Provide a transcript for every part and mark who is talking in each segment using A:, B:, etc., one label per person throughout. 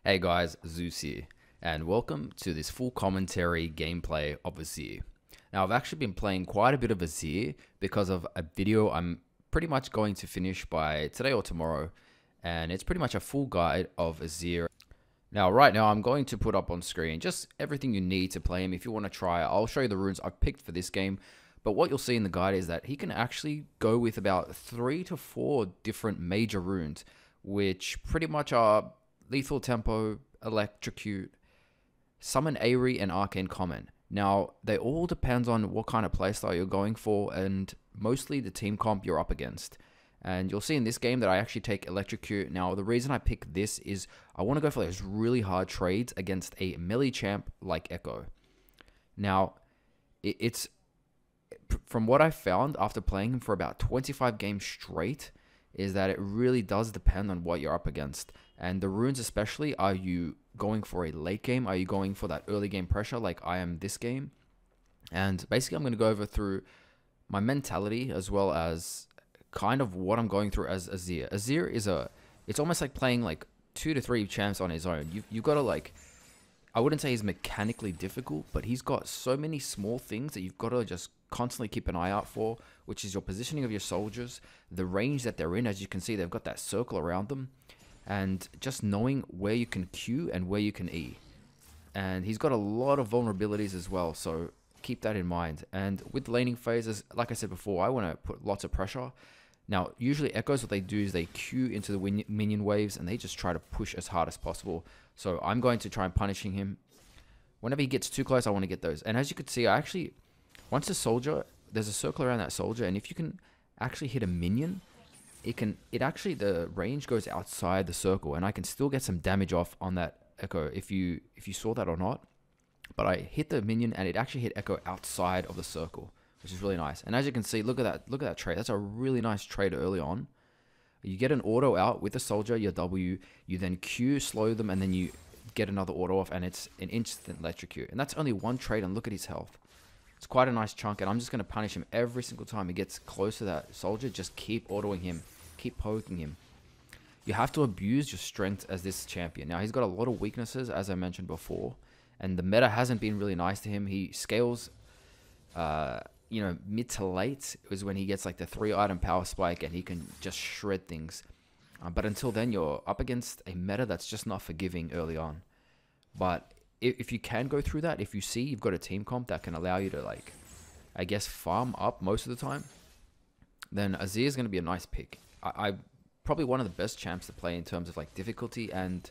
A: Hey guys, Zoose here, and welcome to this full commentary gameplay of Azir. Now, I've actually been playing quite a bit of Azir because of a video I'm pretty much going to finish by today or tomorrow, and it's pretty much a full guide of Azir. Now, right now, I'm going to put up on screen just everything you need to play him. If you want to try, I'll show you the runes I've picked for this game, but what you'll see in the guide is that he can actually go with about 3 to 4 different major runes, which pretty much are Lethal Tempo, Electrocute, Summon Aerie, and Arcane Comment. Now, they all depend on what kind of playstyle you're going for, and mostly the team comp you're up against. And you'll see in this game that I actually take Electrocute. Now, the reason I pick this is I want to go for those really hard trades against a melee champ like Echo. Now, it's from what I found after playing him for about 25 games straight, is that it really does depend on what you're up against. And the runes especially, are you going for a late game? Are you going for that early game pressure like I am this game? And basically I'm going to go over through my mentality as well as kind of what I'm going through as Azir. Azir is it's almost like playing like 2 to 3 champs on his own. You've got to like, I wouldn't say he's mechanically difficult, but he's got so many small things that you've got to just constantly keep an eye out for, which is your positioning of your soldiers, the range that they're in. As you can see, they've got that circle around them, and just knowing where you can Q and where you can E. And he's got a lot of vulnerabilities as well, so keep that in mind. And with laning phases, like I said before, I want to put lots of pressure. Now, usually Echoes, what they do is they Q into the minion waves, and they just try to push as hard as possible. So I'm going to try and punishing him. Whenever he gets too close, I want to get those. And as you can see, I actually, once a soldier, there's a circle around that soldier, and if you can actually hit a minion, the range goes outside the circle, and I can still get some damage off on that Echo, if you saw that or not. But I hit the minion, and it actually hit Echo outside of the circle, which is really nice. And as you can see, look at that trade. That's a really nice trade early on. You get an auto out with the soldier, your W, you then Q, slow them, and then you get another auto off, and it's an instant electrocute. And that's only one trade, and look at his health. It's quite a nice chunk, and I'm just going to punish him every single time he gets close to that soldier. Just keep autoing him, keep poking him. You have to abuse your strength as this champion. Now, he's got a lot of weaknesses, as I mentioned before, and the meta hasn't been really nice to him. He scales, mid to late is when he gets like the 3-item power spike, and he can just shred things. But until then, you're up against a meta that's just not forgiving early on. But if you can go through that, if you see you've got a team comp that can allow you to, like, I guess, farm up most of the time, then Azir is going to be a nice pick. I probably one of the best champs to play in terms of like difficulty and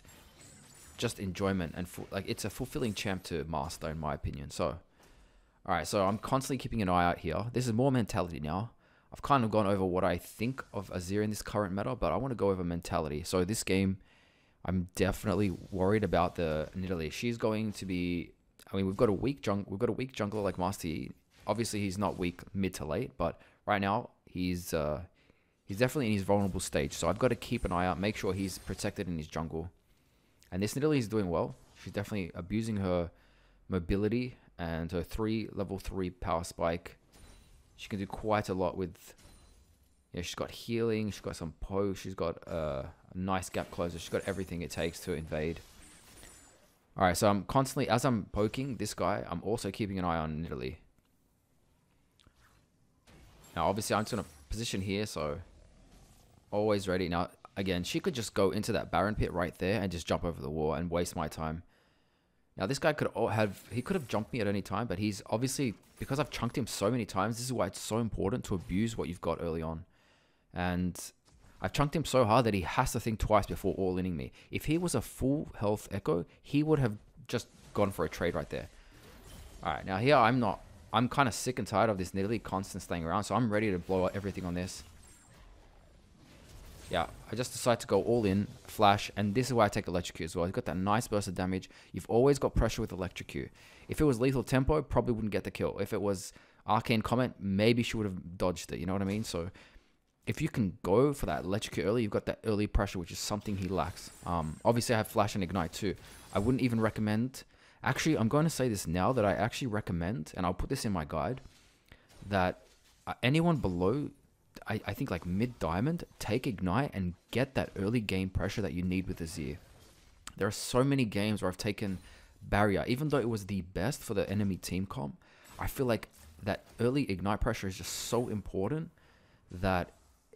A: just enjoyment, and like it's a fulfilling champ to master in my opinion. So, all right, so I'm constantly keeping an eye out here. This is more mentality now. I've kind of gone over what I think of Azir in this current meta, but I want to go over mentality. So this game, I'm definitely worried about the Nidalee. She's going to be, I mean, we've got a weak jungler like Master Yi. Obviously, he's not weak mid to late, but right now he's definitely in his vulnerable stage. So I've got to keep an eye out, make sure he's protected in his jungle. And this Nidalee is doing well. She's definitely abusing her mobility and her level 3 power spike. She can do quite a lot with, yeah, she's got healing, she's got some poke, she's got a nice gap closer, she's got everything it takes to invade. Alright, so I'm constantly, as I'm poking this guy, I'm also keeping an eye on Nidalee. Now, obviously, I'm just going to position here, so always ready. Now, again, she could just go into that Baron pit right there and just jump over the wall and waste my time. Now, this guy could have jumped me at any time, but he's obviously, because I've chunked him so many times, this is why it's so important to abuse what you've got early on. And I've chunked him so hard that he has to think twice before all-inning me. If he was a full health Echo, he would have just gone for a trade right there. Alright, now here I'm kind of sick and tired of this Nidalee constant staying around, so I'm ready to blow out everything on this. Yeah, I just decided to go all in, flash, and this is why I take Electrocute as well. He's got that nice burst of damage. You've always got pressure with Electrocute. If it was Lethal Tempo, probably wouldn't get the kill. If it was Arcane Comment, maybe she would have dodged it, you know what I mean? So if you can go for that Electrocute early, you've got that early pressure, which is something he lacks. Obviously, I have Flash and Ignite too. I wouldn't even recommend... Actually, I'm going to say this now, that I actually recommend, and I'll put this in my guide, that anyone below... I think like mid-diamond, take Ignite and get that early game pressure that you need with Azir. There are so many games where I've taken barrier, even though it was the best for the enemy team comp. I feel like that early ignite pressure is just so important that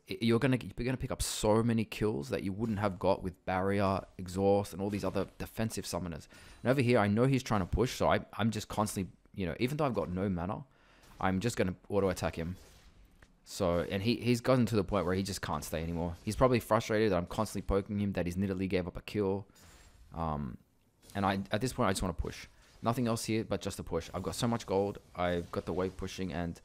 A: you're gonna pick up so many kills that you wouldn't have got with barrier, exhaust, and all these other defensive summoners. And over here, I know he's trying to push, so I'm just constantly, you know, even though I've got no mana, I'm just gonna auto attack him. So, and he's gotten to the point where he just can't stay anymore. He's probably frustrated that I'm constantly poking him, that he's literally gave up a kill. And at this point, I just want to push. Nothing else here but just a push. I've got so much gold. I've got the wave pushing, and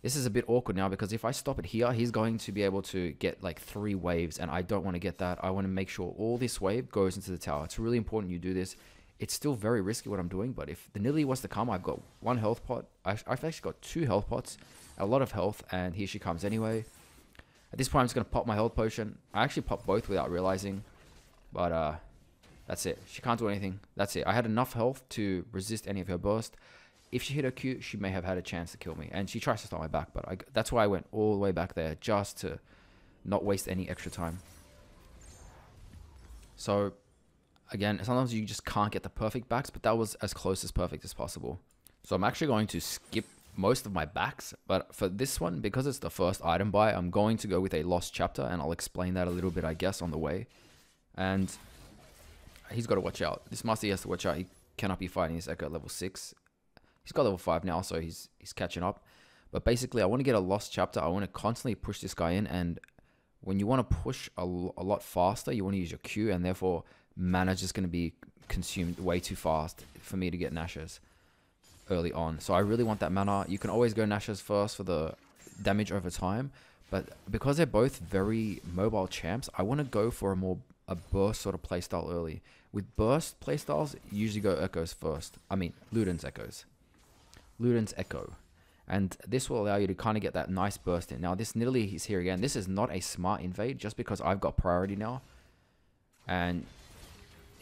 A: this is a bit awkward now because if I stop it here, he's going to be able to get like 3 waves, and I don't want to get that. I want to make sure all this wave goes into the tower. It's really important you do this. It's still very risky what I'm doing, but if the Nilly was to come, I've got 1 health pot. I've actually got 2 health pots, a lot of health, and here she comes anyway. At this point, I'm just going to pop my health potion. I actually popped both without realizing, but that's it. She can't do anything. That's it. I had enough health to resist any of her burst. If she hit her Q, she may have had a chance to kill me. And she tries to start my back, but that's why I went all the way back there, just to not waste any extra time. So, again, sometimes you just can't get the perfect backs, but that was as close as perfect as possible. So I'm actually going to skip most of my backs, but for this one, because it's the first item buy, I'm going to go with a lost chapter, and I'll explain that a little bit, I guess, on the way. And he's got to watch out. This Master has to watch out. He cannot be fighting his Echo at level 6. He's got level 5 now, so he's catching up. But basically, I want to get a lost chapter. I want to constantly push this guy in, and when you want to push a lot faster, you want to use your Q, and therefore mana's just going to be consumed way too fast for me to get Nash's early on. So I really want that mana. You can always go Nash's first for the damage over time, but because they're both very mobile champs, I want to go for a burst sort of playstyle early. With burst playstyles, you usually go Echoes first. I mean, Luden's Echoes. Luden's Echo. And this will allow you to kind of get that nice burst in. Now, this Nidalee is here again. This is not a smart invade just because I've got priority now. And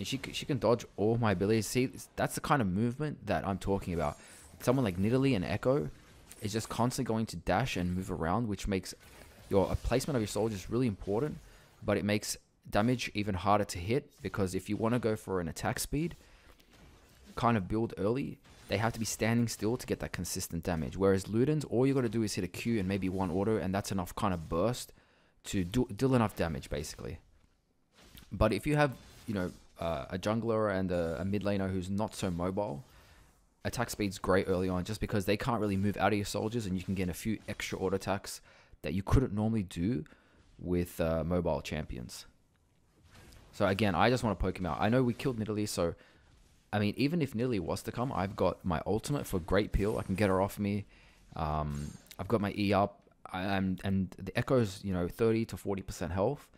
A: she can dodge all my abilities. See, that's the kind of movement that I'm talking about. Someone like Nidalee and Echo is just constantly going to dash and move around, which makes your placement of your soldiers really important. But it makes damage even harder to hit, because if you want to go for an attack speed, kind of build early, they have to be standing still to get that consistent damage. Whereas Luden's, all you got to do is hit a Q and maybe 1 auto, and that's enough kind of burst to deal enough damage, basically. But if you have, you know, a jungler and a mid laner who's not so mobile, attack speed's great early on, just because they can't really move out of your soldiers, and you can get a few extra auto attacks that you couldn't normally do with mobile champions. So again, I just want to poke him out. I know we killed Nidalee, so I mean, even if Nidalee was to come, I've got my ultimate for Great Peel. I can get her off me. I've got my E up, and the Echo's, you know, 30 to 40% health.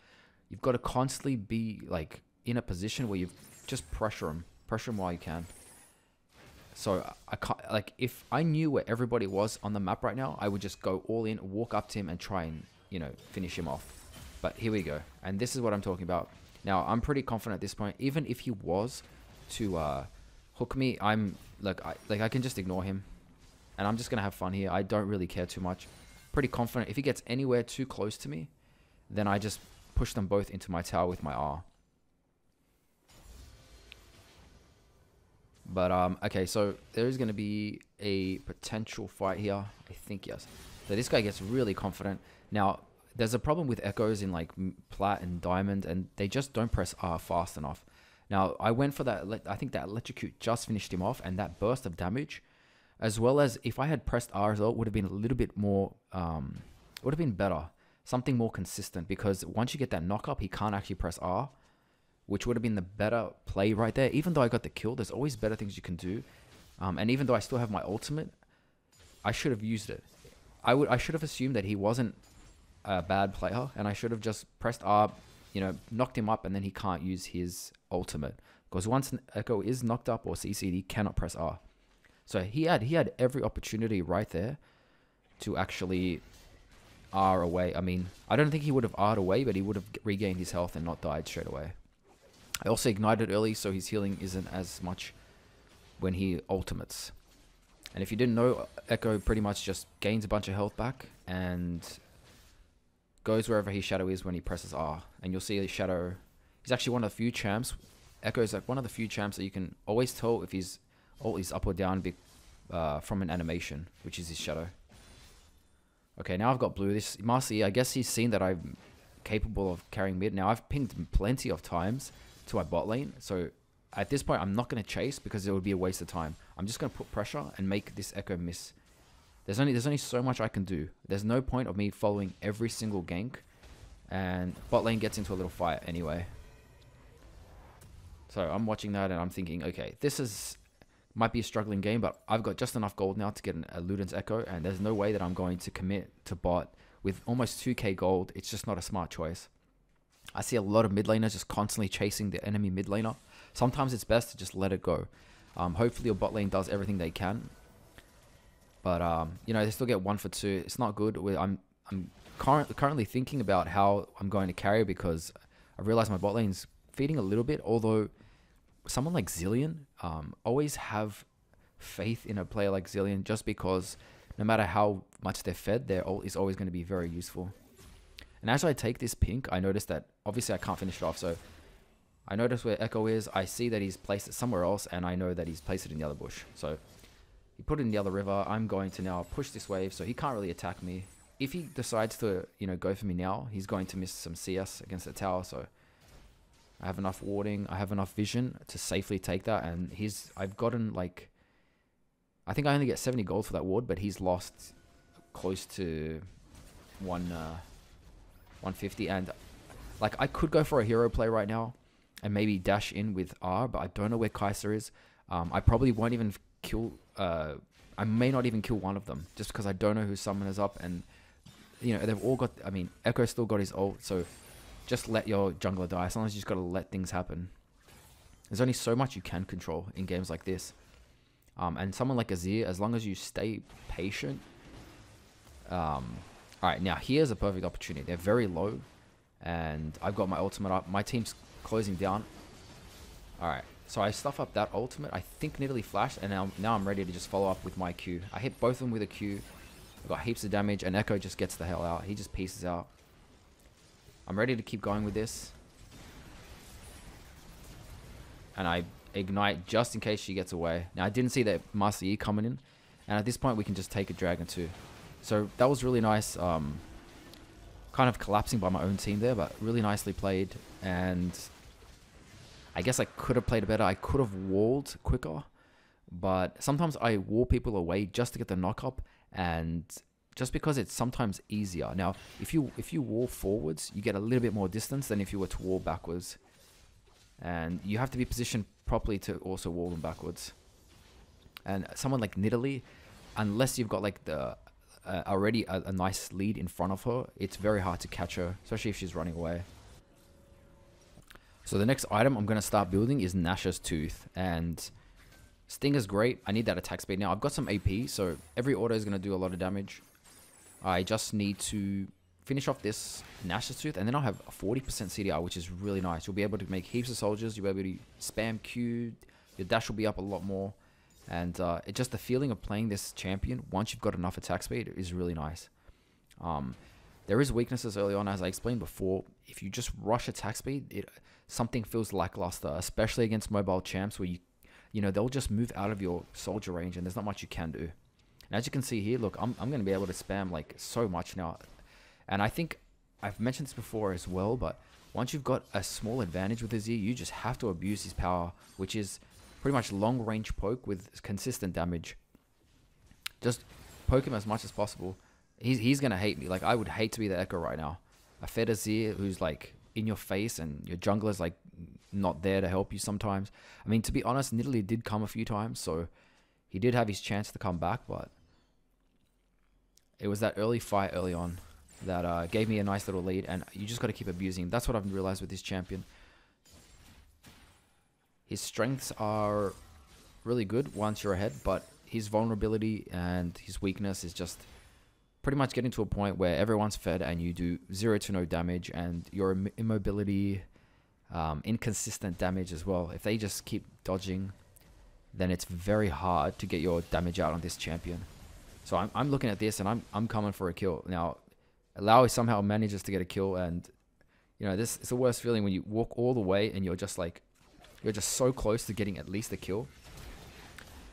A: You've got to constantly be like in a position where you just pressure him while you can. So I can't, like, if I knew where everybody was on the map right now, I would just go all in, walk up to him, and try and, you know, finish him off. But here we go, and this is what I'm talking about. Now, I'm pretty confident at this point, even if he was to hook me, I'm like I can just ignore him, and I'm just gonna have fun here. I don't really care too much. Pretty confident if he gets anywhere too close to me, then I just push them both into my tower with my R. But okay, so there is gonna be a potential fight here, I think. Yes. So this guy gets really confident. Now, there's a problem with Echoes in like Plat and Diamond, and they just don't press R fast enough. Now, I went for that. I think that Electrocute just finished him off, and that burst of damage, as well as if I had pressed R as well, would have been a little bit more, would have been better. Something more consistent, because once you get that knock up, he can't actually press R, which would have been the better play right there. Even though I got the kill, there's always better things you can do. And even though I still have my ultimate, I should have used it. I should have assumed that he wasn't a bad player, and I should have just pressed R, you know, knocked him up, and then he can't use his ultimate, because once an Echo is knocked up or CC'd, he cannot press R. So he had every opportunity right there to actually R away. I mean, I don't think he would have R'd away, but he would have regained his health and not died straight away. I also ignited early, so his healing isn't as much when he ultimates. And if you didn't know, Echo pretty much just gains a bunch of health back and goes wherever his shadow is when he presses R. And you'll see his shadow He's actually one of the few champs. Echo's like one of the few champs that you can always tell if his ult is up or down from an animation, which is his shadow. Okay, now I've got blue. This Marcy, I guess he's seen that I'm capable of carrying mid. Now I've pinged plenty of times to my bot lane, so at this point I'm not going to chase because it would be a waste of time. I'm just going to put pressure and make this Echo miss. There's only so much I can do. There's no point of me following every single gank, and bot lane gets into a little fight anyway. So I'm watching that and I'm thinking, okay, this might be a struggling game, but I've got just enough gold now to get a Luden's Echo, and there's no way that I'm going to commit to bot with almost 2k gold. It's just not a smart choice. I see a lot of mid laners just constantly chasing the enemy mid laner. Sometimes it's best to just let it go. Hopefully your bot lane does everything they can. But, you know, they still get 1 for 2. It's not good. I'm currently thinking about how I'm going to carry, because I realize my bot lane's feeding a little bit, although someone like Zillion, always have faith in a player like Zillion, just because no matter how much they're fed, their ult is always going to be very useful. And as I take this pink, I notice that obviously I can't finish it off, so I notice where Echo is. I see that he's placed it somewhere else, and I know that he's placed it in the other bush. So he put it in the other river. I'm going to now push this wave, so he can't really attack me. If he decides to, you know, go for me now, he's going to miss some CS against the tower, so I have enough warding, I have enough vision to safely take that, and I've gotten like, I think I only get 70 gold for that ward, but he's lost close to 150, and like I could go for a hero play right now and maybe dash in with R, but I don't know where Kai'Sa is. I probably won't even kill, I may not even kill one of them, just because I don't know who summoners up, and you know, they've all got, I mean, Echo's still got his ult, so just let your jungler die. Sometimes you just got to let things happen. There's only so much you can control in games like this. And someone like Azir, as long as you stay patient. Alright, now here's a perfect opportunity. They're very low, and I've got my ultimate up. My team's closing down. Alright, so I stuff up that ultimate. I think nearly flashed, and now I'm ready to just follow up with my Q. I hit both of them with a Q. I got heaps of damage, and Echo just gets the hell out. He just pieces out. I'm ready to keep going with this. And I ignite just in case she gets away. Now, I didn't see that Master Yi coming in. And at this point, we can just take a dragon too. So that was really nice. Kind of collapsing by my own team there, but really nicely played. And I guess I could have played better. I could have walled quicker. But sometimes I wall people away just to get the knock up. And just because it's sometimes easier. Now, if you wall forwards, you get a little bit more distance than if you were to wall backwards. And you have to be positioned properly to also wall them backwards. And someone like Nidalee, unless you've got like the already a nice lead in front of her, it's very hard to catch her, especially if she's running away. So the next item I'm going to start building is Nash's Tooth. And Sting is great. I need that attack speed. Now, I've got some AP, so every auto is going to do a lot of damage. I just need to finish off this Nash's Tooth, and then I'll have a 40% CDR, which is really nice. You'll be able to make heaps of soldiers. You'll be able to spam Q. Your dash will be up a lot more. And it's just the feeling of playing this champion, once you've got enough attack speed, is really nice. There is weaknesses early on, as I explained before. If you just rush attack speed, something feels lackluster, especially against mobile champs where you know, they'll just move out of your soldier range and there's not much you can do. And as you can see here, look, I'm going to be able to spam like so much now. And I think I've mentioned this before as well, but once you've got a small advantage with Azir, you just have to abuse his power, which is pretty much long range poke with consistent damage. Just poke him as much as possible. He's going to hate me. Like, I would hate to be the Echo right now. A fed Azir who's like in your face and your jungler's like not there to help you sometimes. I mean, to be honest, Nidalee did come a few times, so he did have his chance to come back, but it was that early fight early on that gave me a nice little lead, and you just got to keep abusing. That's what I've realized with this champion. His strengths are really good once you're ahead, but his vulnerability and his weakness is just pretty much getting to a point where everyone's fed and you do 0 to no damage, and your immobility, inconsistent damage as well. If they just keep dodging, then it's very hard to get your damage out on this champion. So I'm looking at this and I'm coming for a kill. Now, Alawi somehow manages to get a kill, and You know, this is the worst feeling when you walk all the way and you're just so close to getting at least a kill.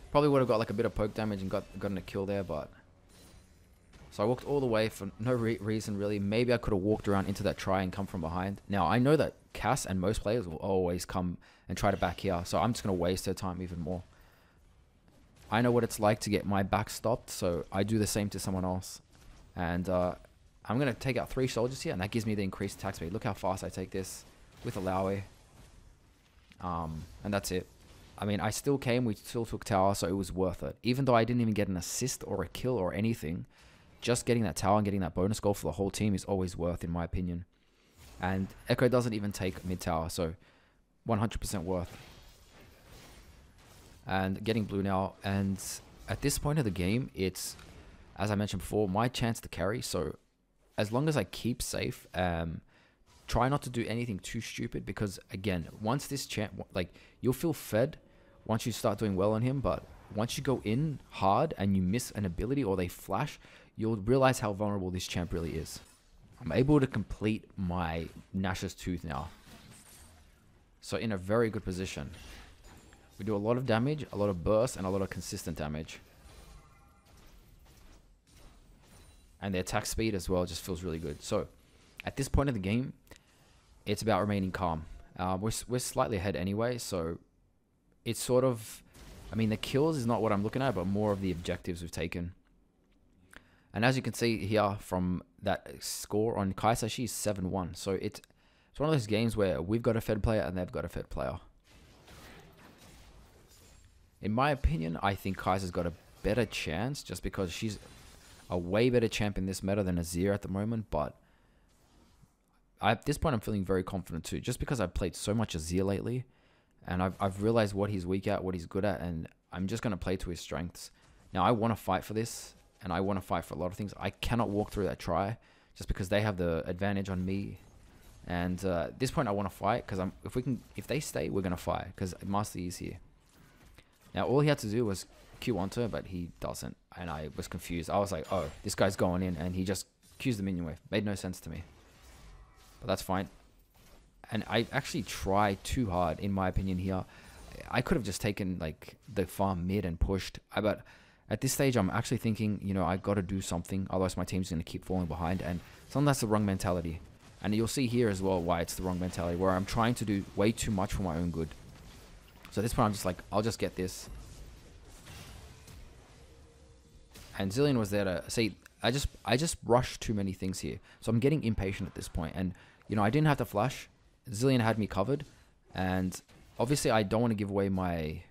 A: Probably would have got like a bit of poke damage and gotten a kill there, but... So I walked all the way for no reason really. Maybe I could have walked around into that try and come from behind. Now, I know that Cass and most players will always come and try to back here, so I'm just going to waste their time even more. I know what it's like to get my back stopped, so I do the same to someone else. And I'm going to take out 3 soldiers here, and that gives me the increased attack speed. Look how fast I take this with Alawi. And that's it. I mean, we still took tower, so it was worth it. Even though I didn't even get an assist or a kill or anything, just getting that tower and getting that bonus goal for the whole team is always worth, in my opinion. And Echo doesn't even take mid tower, so 100% worth. And getting blue now, and at this point of the game, it's, as I mentioned before, my chance to carry. So as long as I keep safe, try not to do anything too stupid, because again, once this champ, like, you'll feel fed once you start doing well on him, but once you go in hard and you miss an ability or they flash, you'll realize how vulnerable this champ really is. I'm able to complete my Nash's Tooth now. So in a very good position. We do a lot of damage, a lot of burst, and a lot of consistent damage. And the attack speed as well just feels really good. So at this point of the game, it's about remaining calm. We're slightly ahead anyway, so it's sort of... I mean, the kills is not what I'm looking at, but more of the objectives we've taken. And as you can see here from that score on Kai'Sa, she's 7-1. So it's one of those games where we've got a fed player and they've got a fed player. In my opinion, I think Kai'Sa's got a better chance just because she's a way better champ in this meta than Azir at the moment. But at this point, I'm feeling very confident too, just because I've played so much Azir lately. And I've realized what he's weak at, what he's good at, and I'm just going to play to his strengths. Now, I want to fight for this, and I want to fight for a lot of things. I cannot walk through that try, just because they have the advantage on me. And at this point, I want to fight, because if they stay, we're going to fight, because Master Yi is here. Now, all he had to do was Q onto her, but he doesn't, and I was confused. I was like, oh, this guy's going in, and he just Qs the minion wave. Made no sense to me. But that's fine. And I actually tried too hard, in my opinion, here. I could have just taken like the farm mid and pushed. But at this stage, I'm actually thinking, you know, I got to do something. Otherwise, my team's going to keep falling behind. And sometimes that's the wrong mentality. And you'll see here as well why it's the wrong mentality, where I'm trying to do way too much for my own good. So at this point, I'm just like, I'll just get this. And Zillion was there to see. I just rushed too many things here. So I'm getting impatient at this point. And, you know, I didn't have to flash. Zillion had me covered, and obviously I don't want to give away my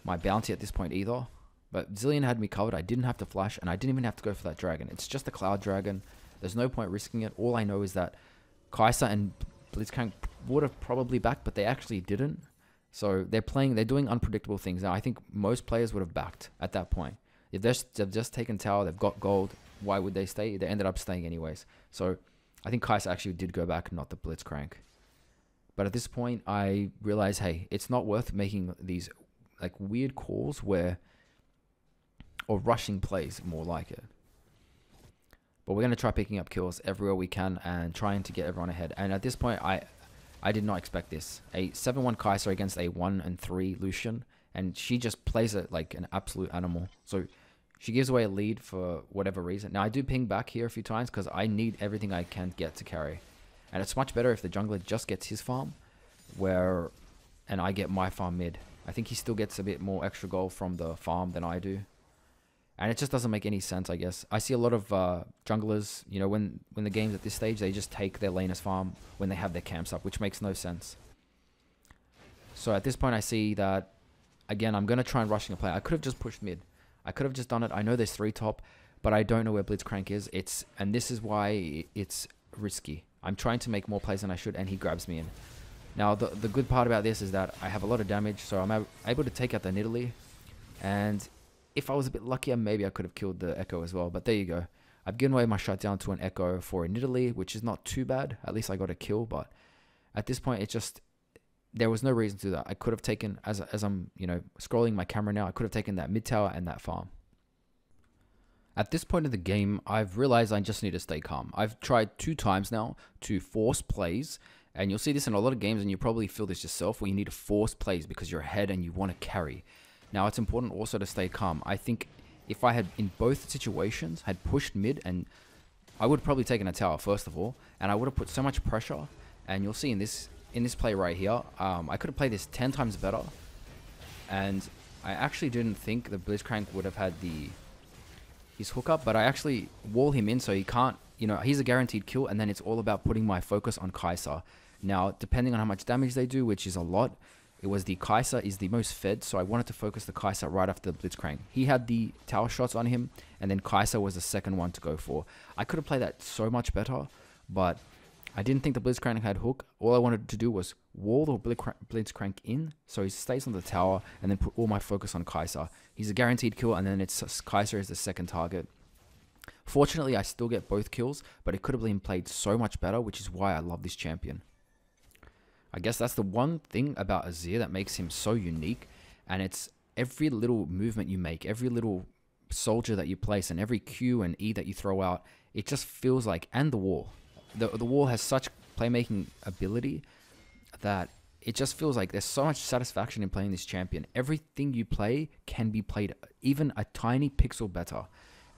A: bounty at this point either, but Zillion had me covered. I didn't have to flash, and I didn't even have to go for that dragon. It's just a cloud dragon. There's no point risking it. All I know is that Kai'Sa and Blitzcrank would have probably backed, but they actually didn't. So they're doing unpredictable things. Now I think most players would have backed at that point. If they've just taken tower, they've got gold, why would they stay? They ended up staying anyways. So I think Kai'Sa actually did go back, not the Blitzcrank. But at this point, I realized, hey, it's not worth making these like weird calls or rushing plays, more like it. But we're going to try picking up kills everywhere we can and trying to get everyone ahead. And at this point, I did not expect this. A 7-1 Kai'Sa against a 1-3 Lucian, and she just plays it like an absolute animal. So she gives away a lead for whatever reason. Now, I do ping back here a few times because I need everything I can get to carry. And it's much better if the jungler just gets his farm, and I get my farm mid. I think he still gets a bit more extra gold from the farm than I do. And it just doesn't make any sense, I guess. I see a lot of junglers, you know, when the game's at this stage, they just take their laner's farm when they have their camps up, which makes no sense. So at this point, I see that, again, I'm going to try and rushing a play. I could have just pushed mid. I could have just done it. I know there's 3 top, but I don't know where Blitzcrank is. And this is why it's risky. I'm trying to make more plays than I should, and he grabs me in. Now, the good part about this is that I have a lot of damage, so I'm able to take out the Nidalee. And if I was a bit luckier, maybe I could have killed the Echo as well. But there you go. I've given away my shutdown to an Echo for a Nidalee, which is not too bad. At least I got a kill, but at this point, there was no reason to do that. I could have taken, as I'm, you know, scrolling my camera now, I could have taken that mid tower and that farm. At this point of the game, I've realized I just need to stay calm. I've tried 2 times now to force plays, and you'll see this in a lot of games, and you probably feel this yourself, where you need to force plays because you're ahead and you want to carry. Now, it's important also to stay calm. I think if I had, in both situations, had pushed mid, and I would have probably taken a tower, first of all, and I would have put so much pressure, and you'll see in this play right here, I could have played this 10 times better, and I actually didn't think the Blitzcrank would have had his hookup, but I actually wall him in so he can't, he's a guaranteed kill, and then it's all about putting my focus on Kai'Sa. Now, depending on how much damage they do, which is a lot, it was the Kai'Sa is the most fed, so I wanted to focus the Kai'Sa right after the Blitzcrank. He had the tower shots on him, and then Kai'Sa was the second one to go for. I could have played that so much better, but I didn't think the Blitzcrank had hook. All I wanted to do was wall the Blitzcrank in, so he stays on the tower, and then put all my focus on Kai'Sa. He's a guaranteed kill, and then it's Kai'Sa is the second target. Fortunately, I still get both kills, but it could have been played so much better, which is why I love this champion. I guess that's the one thing about Azir that makes him so unique, and it's every little movement you make, every little soldier that you place, and every Q and E that you throw out, it just feels like, and the wall. The wall has such playmaking ability that it just feels like there's so much satisfaction in playing this champion. Everything you play can be played even a tiny pixel better.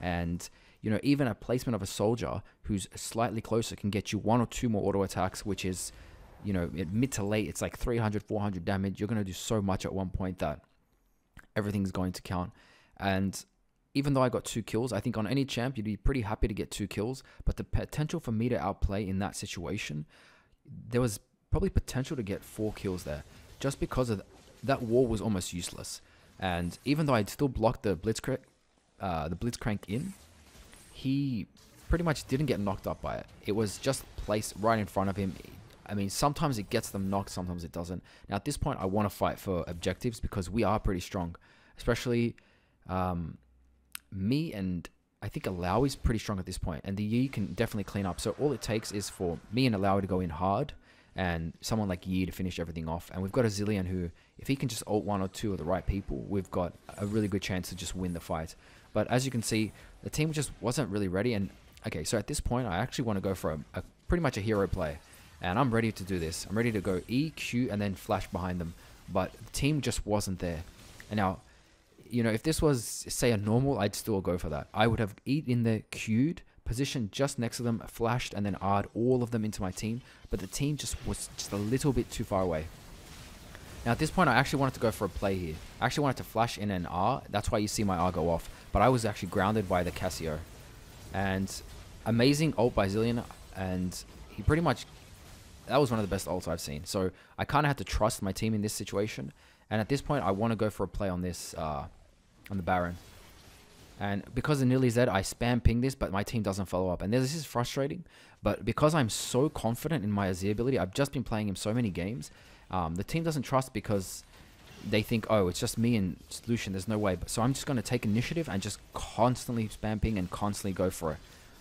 A: And, even a placement of a soldier who's slightly closer can get you 1 or 2 more auto attacks, which is, mid to late, it's like 300, 400 damage. You're going to do so much at one point that everything's going to count. And even though I got 2 kills, I think on any champ, you'd be pretty happy to get 2 kills. But the potential for me to outplay in that situation, there was probably potential to get 4 kills there. Just because of that wall was almost useless. And even though I'd still blocked the Blitzcrank in, he pretty much didn't get knocked up by it. It was just placed right in front of him. I mean, sometimes it gets them knocked, sometimes it doesn't. Now, at this point, I want to fight for objectives because we are pretty strong. Especially me, and I think Alawi is pretty strong at this point. And the Yi can definitely clean up. So all it takes is for me and Alawi to go in hard, and someone like Yi to finish everything off. And we've got a Zillion who, if he can just ult 1 or 2 of the right people, we've got a really good chance to just win the fight. But as you can see, the team just wasn't really ready. And okay, so at this point, I actually want to go for a pretty much a hero play. And I'm ready to do this. I'm ready to go E, Q, and then flash behind them. But the team just wasn't there. And now, if this was, say, a normal, I'd still go for that. I would have E in there, Q'd, positioned just next to them, flashed, and then R'd all of them into my team. But the team just was just a little bit too far away. Now, at this point, I actually wanted to go for a play here. I actually wanted to flash in an R. That's why you see my R go off. But I was actually grounded by the Cassio. And amazing ult by Zillion. And he pretty much... That was one of the best ults I've seen. So I kind of had to trust my team in this situation. And at this point, I want to go for a play on this, on the Baron. And because of nearly Zed, I spam ping this, but my team doesn't follow up. And this is frustrating. But because I'm so confident in my Azir ability, I've just been playing him so many games. The team doesn't trust because they think, oh, it's just me and Lucian. There's no way. But so I'm just going to take initiative and just constantly spam ping and constantly go for it.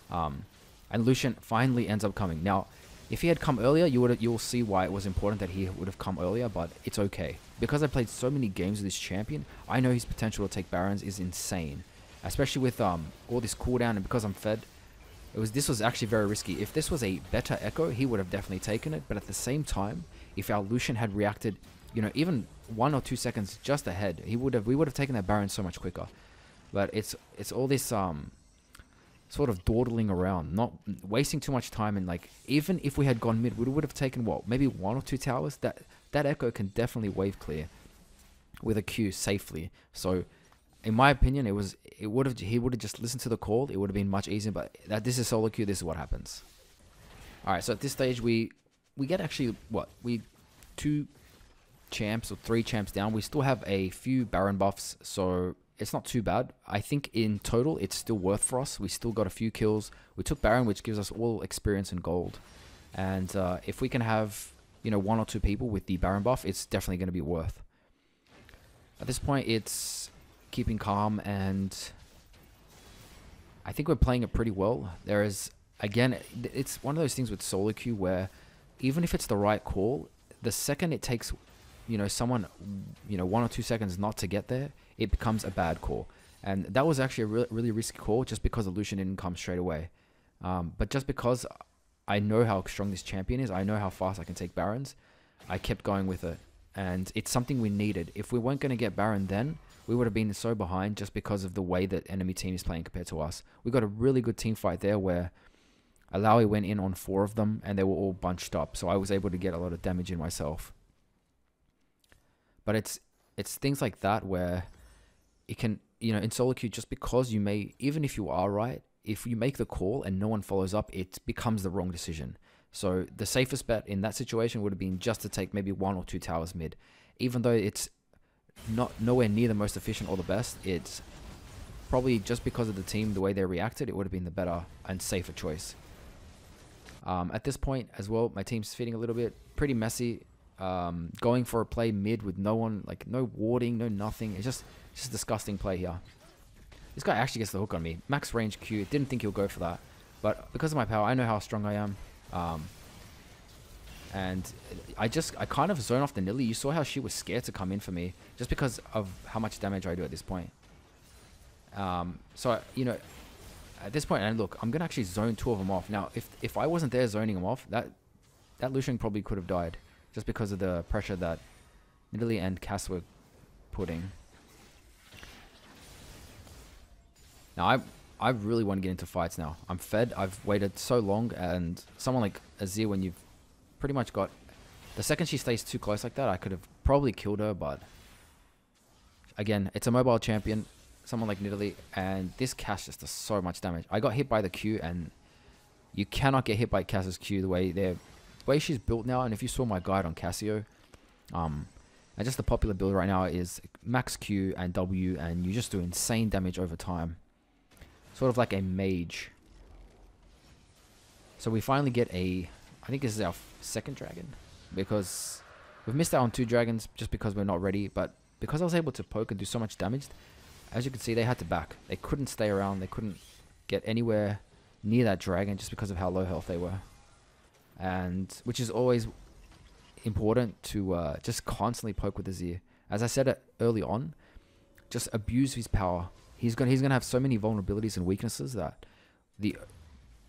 A: And Lucian finally ends up coming. Now, if he had come earlier, you'll see why it was important that he would have come earlier, but it's okay. Because I played so many games with this champion, I know his potential to take Barons is insane. Especially with all this cooldown, and because I'm fed, this was actually very risky. If this was a better Echo, he would have definitely taken it, but at the same time, if our Lucian had reacted, even 1 or 2 seconds just ahead, we would have taken that Baron so much quicker. But it's all this sort of dawdling around, not wasting too much time, and like even if we had gone mid, we would have taken what, maybe 1 or 2 towers. That Echo can definitely wave clear with a Q safely. So in my opinion, he would have just listened to the call. It would have been much easier. But this is solo queue. This is what happens. All right. So at this stage, we get actually what, 2 champs or 3 champs down. We still have a few Baron buffs, so it's not too bad. I think in total, it's still worth for us. We still got a few kills. We took Baron, which gives us all experience and gold. And if we can have 1 or 2 people with the Baron buff, it's definitely going to be worth. At this point, it's keeping calm, and I think we're playing it pretty well. There is, again, it's one of those things with solo queue where even if it's the right call, the second it takes, someone, 1 or 2 seconds not to get there, it becomes a bad call. And that was actually a really risky call just because the Lucian didn't come straight away. But just because I know how strong this champion is, I know how fast I can take Barons, I kept going with it. And it's something we needed. If we weren't going to get Baron then, we would have been so behind just because of the way that enemy team is playing compared to us. We got a really good team fight there where Alawi went in on 4 of them and they were all bunched up. So I was able to get a lot of damage in myself. But it's things like that where it can, you know, in solo queue, just because you may, even if you are right, if you make the call and no one follows up, it becomes the wrong decision. So the safest bet in that situation would have been just to take maybe 1 or 2 towers mid. Even though it's nowhere near the most efficient or the best, it's probably just because of the team, the way they reacted, it would have been the better and safer choice. At this point as well, my team's feeding a little bit, pretty messy. Going for a play mid with no one, like no warding, no nothing. It's just a disgusting play here. This guy actually gets the hook on me. Max range Q, didn't think he'll go for that. But because of my power, I know how strong I am. And I kind of zone off the Nilly. You saw how she was scared to come in for me just because of how much damage I do at this point. So, you know, at this point, and look, I'm going to actually zone 2 of them off. Now, if I wasn't there zoning them off, that Lucian probably could have died just because of the pressure that Nilly and Cass were putting. Now, I really want to get into fights now. I'm fed. I've waited so long, and someone like Azir, when you've pretty much got... The second she stays too close like that, I could have probably killed her, but... Again, it's a mobile champion, someone like Nidalee, and this Cass just does so much damage. I got hit by the Q, and you cannot get hit by Cass's Q the way she's built now. And if you saw my guide on Cassio, and just the popular build right now is max Q and W, and you just do insane damage over time. Sort of like a mage. So we finally get I think this is our 2nd dragon, because we've missed out on 2 dragons just because we're not ready. But because I was able to poke and do so much damage, as you can see, they had to back. They couldn't stay around. They couldn't get anywhere near that dragon just because of how low health they were. And which is always important to just constantly poke with Azir. As I said early on, just abuse his power. He's gonna have so many vulnerabilities and weaknesses that the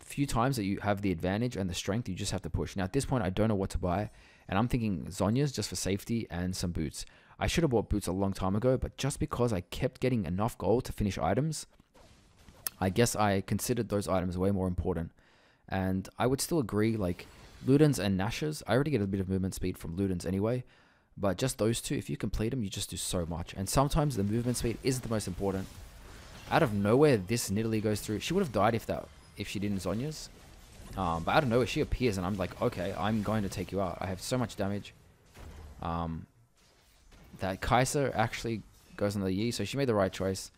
A: few times that you have the advantage and the strength, you just have to push. Now at this point, I don't know what to buy, and I'm thinking Zhonya's just for safety and some boots. I should have bought boots a long time ago, but just because I kept getting enough gold to finish items, I guess I considered those items way more important. And I would still agree, like Ludens and Nash's, I already get a bit of movement speed from Ludens anyway, but just those 2, if you complete them, you just do so much. And sometimes the movement speed isn't the most important. Out of nowhere, this Nidalee goes through. She would have died if she didn't Zhonya's. But out of nowhere, she appears, and I'm like, okay, I'm going to take you out. I have so much damage. That Kai'Sa actually goes on the Yi, so she made the right choice.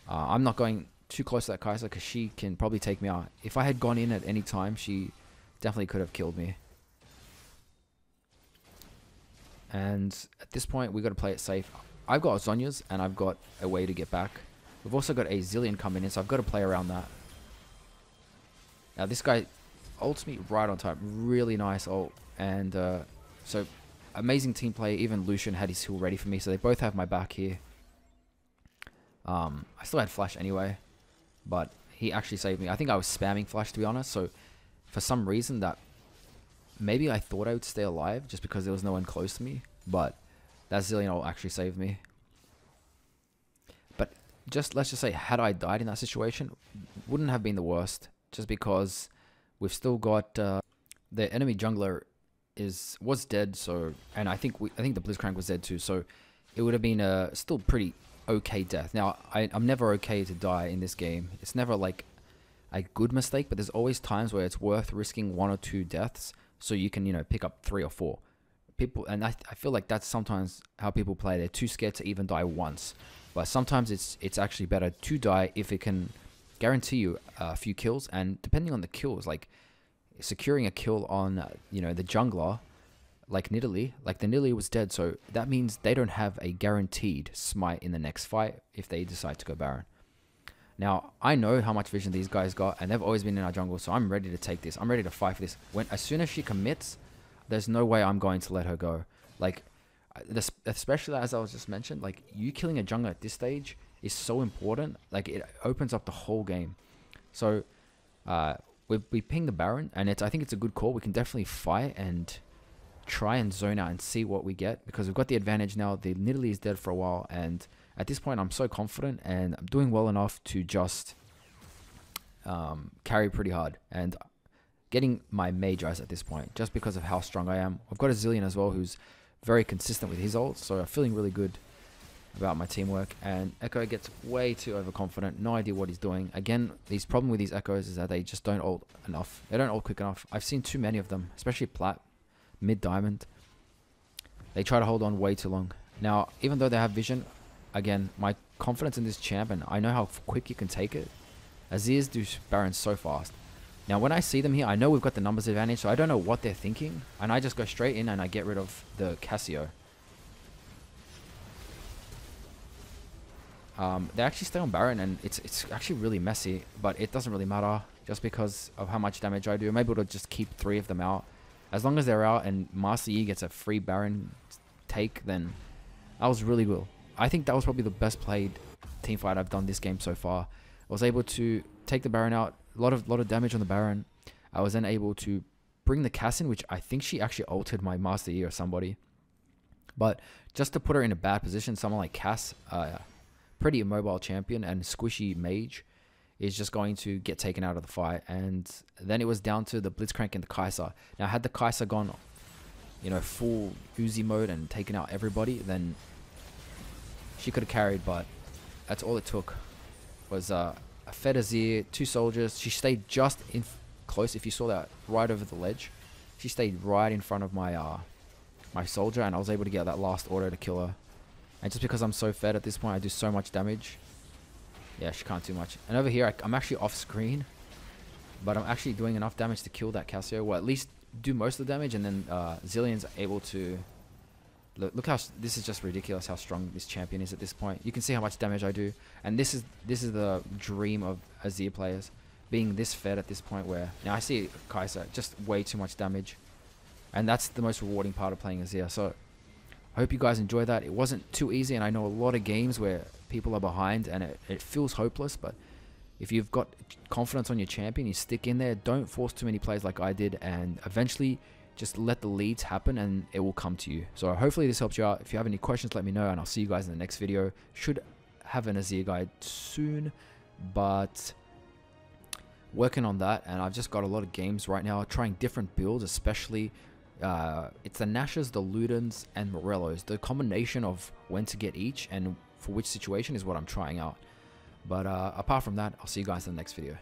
A: I'm not going too close to that Kai'Sa because she can probably take me out. If I had gone in at any time, she definitely could have killed me. And at this point, we got to play it safe. I've got Zhonya's, and I've got a way to get back. We've also got a Zillion coming in, so I've got to play around that. Now this guy ults me right on time. Really nice ult. And so amazing team play. Even Lucian had his heal ready for me, so they both have my back here. I still had flash anyway, but he actually saved me. I think I was spamming flash, to be honest, so for some reason that maybe I thought I would stay alive just because there was no one close to me, but that Zillion ult actually saved me. But let's just say, had I died in that situation, wouldn't have been the worst, just because we've still got the enemy jungler was dead, so, and I think the Blitzcrank was dead too, so it would have been a still pretty okay death. Now I'm never okay to die in this game. It's never like a good mistake, but there's always times where it's worth risking 1 or 2 deaths so you can, you know, pick up 3 or 4 people. And I feel like that's sometimes how people play. They're too scared to even die once, but sometimes it's actually better to die if it can guarantee you a few kills. And depending on the kills, like securing a kill on you know, the jungler like Nidalee, like the Nidalee was dead, so that means they don't have a guaranteed smite in the next fight if they decide to go Baron. Now I know how much vision these guys got, and they've always been in our jungle, so I'm ready to take this. I'm ready to fight for this. As soon as she commits, there's no way I'm going to let her go. Like, especially as I was just mentioned, like, you killing a jungler at this stage is so important. Like, it opens up the whole game. So we ping the Baron, and I think it's a good call. We can definitely fight and try and zone out and see what we get, because we've got the advantage now. The Nidalee is dead for a while, and at this point I'm so confident and I'm doing well enough to just carry pretty hard and getting my mage eyes at this point, just because of how strong I am. I've got a Zillion as well, who's very consistent with his ults, so I'm feeling really good about my teamwork. And Echo gets way too overconfident, no idea what he's doing. Again, the problem with these Echoes is that they just don't ult enough. They don't ult quick enough. I've seen too many of them, especially Plat, mid diamond. They try to hold on way too long. Now, even though they have vision, again, my confidence in this champ, and I know how quick you can take it. Azirs do Baron so fast. Now, when I see them here, I know we've got the numbers advantage, so I don't know what they're thinking, and I just go straight in and I get rid of the Cassio. They actually stay on Baron, and it's actually really messy, but it doesn't really matter just because of how much damage I do. I'm able to just keep 3 of them out. As long as they're out and Master Yi gets a free Baron take, then that was really good. I think that was probably the best played teamfight I've done this game so far. I was able to take the Baron out, a lot of damage on the Baron. I was then able to bring the Cass in, which I think she actually ulted my Master Yi or somebody. But just to put her in a bad position, someone like Cass, pretty immobile champion and squishy mage, is just going to get taken out of the fight. And then it was down to the Blitzcrank and the Kai'Sa. Now, had the Kai'Sa gone, you know, full Uzi mode and taken out everybody, then she could have carried, but that's all it took. Was a Fed Azir, 2 soldiers. She stayed just in close. If you saw that, right over the ledge, she stayed right in front of my my soldier, and I was able to get that last auto to kill her. And just because I'm so fed at this point, I do so much damage. Yeah, she can't do much. And over here, I'm actually off screen, but I'm actually doing enough damage to kill that Cassio. Well, at least do most of the damage, and then Zillion's able to... Look how... This is just ridiculous how strong this champion is at this point. You can see how much damage I do. And this is the dream of Azir players, being this fed at this point where... Now, I see Kai'Sa, just way too much damage. And that's the most rewarding part of playing Azir. So, I hope you guys enjoy that. It wasn't too easy, and I know a lot of games where people are behind and it feels hopeless, but if you've got confidence on your champion, you stick in there. Don't force too many plays like I did, and eventually just let the leads happen and it will come to you. So hopefully this helps you out. If you have any questions, let me know, and I'll see you guys in the next video. Should have an Azir guide soon, but working on that. And I've just got a lot of games right now, trying different builds, especially it's the Nashers, the Ludens, and Morellos. The combination of when to get each and for which situation is what I'm trying out. But apart from that, I'll see you guys in the next video.